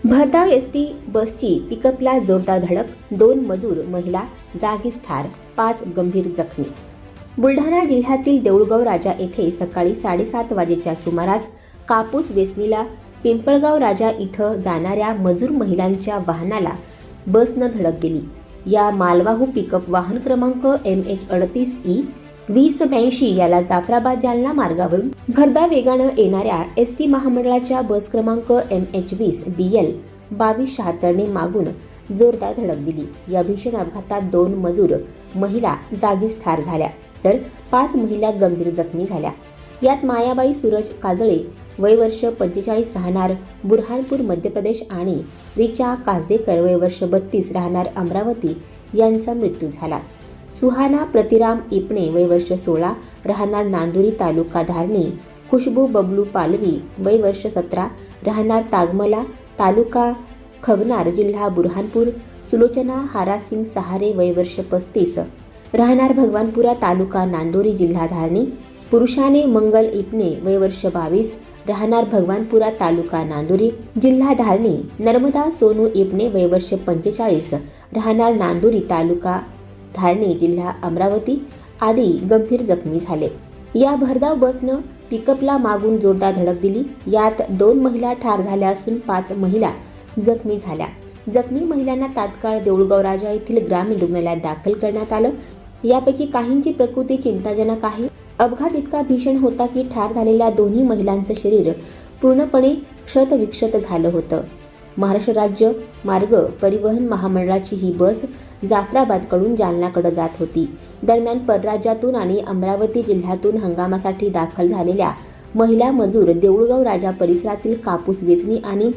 भरधाव एसटी बसची पिकअपला जोरदार धडक, 2 मजूर महिला जागीच ठार, 5 गंभीर जखमी. बुलढाणा जिल्ह्यातील देऊळगाव राजा येथे सकाळी 7:30 वाजेच्या सुमारास कापूस वेचणीला पिंपळगाव राजा इथं जाणाऱ्या मजूर महिलांच्या वाहनाला बसनं धडक दिली. या मालवाहू पिकअप वाहन क्रमांक MH38E2082 याला जाफराबाद जालना मार्गावरून भरधाव वेगानं येणाऱ्या एसटी महामंडळाच्या बस क्रमांक MH20BL2276 ने मागून जोरदार धडक दिली. या भीषण अपघातात 2 मजूर महिला जागीच ठार झाल्या तर 5 महिला गंभीर जखमी झाल्या. यात मायाबाई सूरज काजळे वय वर्ष 45 राहणार बुरहानपूर मध्य प्रदेश आणि रिचा कासदेकर वय वर्ष 32 राहणार अमरावती यांचा मृत्यू झाला. सुहाना प्रतिराम इपणे वय वर्ष 16 राहणार नांदुरी तालुका धारणी, खुशबू बबलू पालवी वय वर्ष 17 राहणार तागमला तालुका खवनार जिल्हा बुरहानपूर, सुलोचना हारासिंग सहारे वय वर्ष 35 राहणार भगवानपुरा तालुका नांदोरी जिल्हा धारणी, पुरुषाने मंगल इपणे वय वर्ष 22 राहणार भगवानपुरा तालुका नांदुरी जिल्हा धारणी, नर्मदा सोनू इपणे वय वर्ष 45 राहणार नांदुरी तालुका धारणी जिल्हा अमरावती आदी गंभीर जखमी झाले. या भरधाव बसनं पिकअपला मागून जोरदार धडक दिली. यात 2 महिला ठार झाल्या असून 5 महिला जखमी झाल्या. जखमी महिलांना तात्काळ देऊळगाव राजा येथील ग्रामीण रुग्णालयात दाखल करण्यात आलं. यापैकी काहींची प्रकृती चिंताजनक आहे. अपघात इतका भीषण होता की ठार झालेल्या दोन्ही महिलांचं शरीर पूर्णपणे क्षतविक्षत झालं होतं. महाराष्ट्र राज्य मार्ग परिवहन महामंडळाची ही बस जाफराबादकडून जालनाकडे जात होती. दरम्यान परराज्यातून आणि अमरावती जिल्ह्यातून हंगामासाठी दाखल झालेल्या महिला मजूर देऊळगाव राजा परिसरातील कापूस वेचणी आणि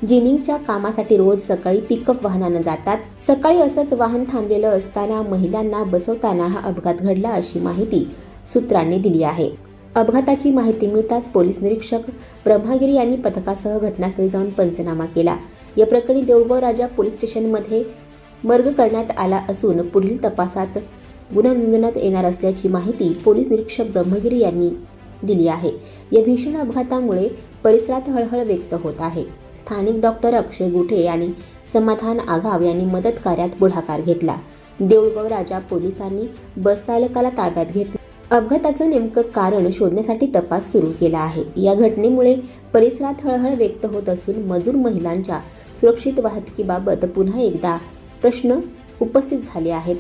जिनिंगच्या कामासाठी रोज सकाळी पिकअप वाहनानं जातात. सकाळी असंच वाहन थांबलेलं असताना महिलांना बसवताना हा अपघात घडला अशी माहिती सूत्रांनी दिली आहे. अपघाताची माहिती मिळताच पोलीस निरीक्षक ब्रह्मागिरी यांनी पथकासह घटनास्थळी जाऊन पंचनामा केला. या प्रकरणी देऊळगाव राजा पोलीस स्टेशनमध्ये मर्ग करण्यात आला असून पुढील तपासात गुन्हा नोंदवण्यात येणार असल्याची माहिती पोलीस निरीक्षक ब्रह्मगिरी यांनी दिली आहे. या भीषण अपघातामुळे परिसरात हळहळ व्यक्त होत आहे. स्थानिक डॉक्टर अक्षय गुठे आणि समाधान आघाव यांनी मदत कार्यात पुढाकार घेतला. देऊळगाव राजा पोलिसांनी बस चालकाला ताब्यात घेतले. अपघाताचं नेमकं कारण शोधण्यासाठी तपास सुरू केला आहे. या घटनेमुळे परिसरात हळहळ व्यक्त होत असून मजूर महिलांच्या सुरक्षित वाहतुकीबाबत पुन्हा एकदा प्रश्न उपस्थित झाले आहेत.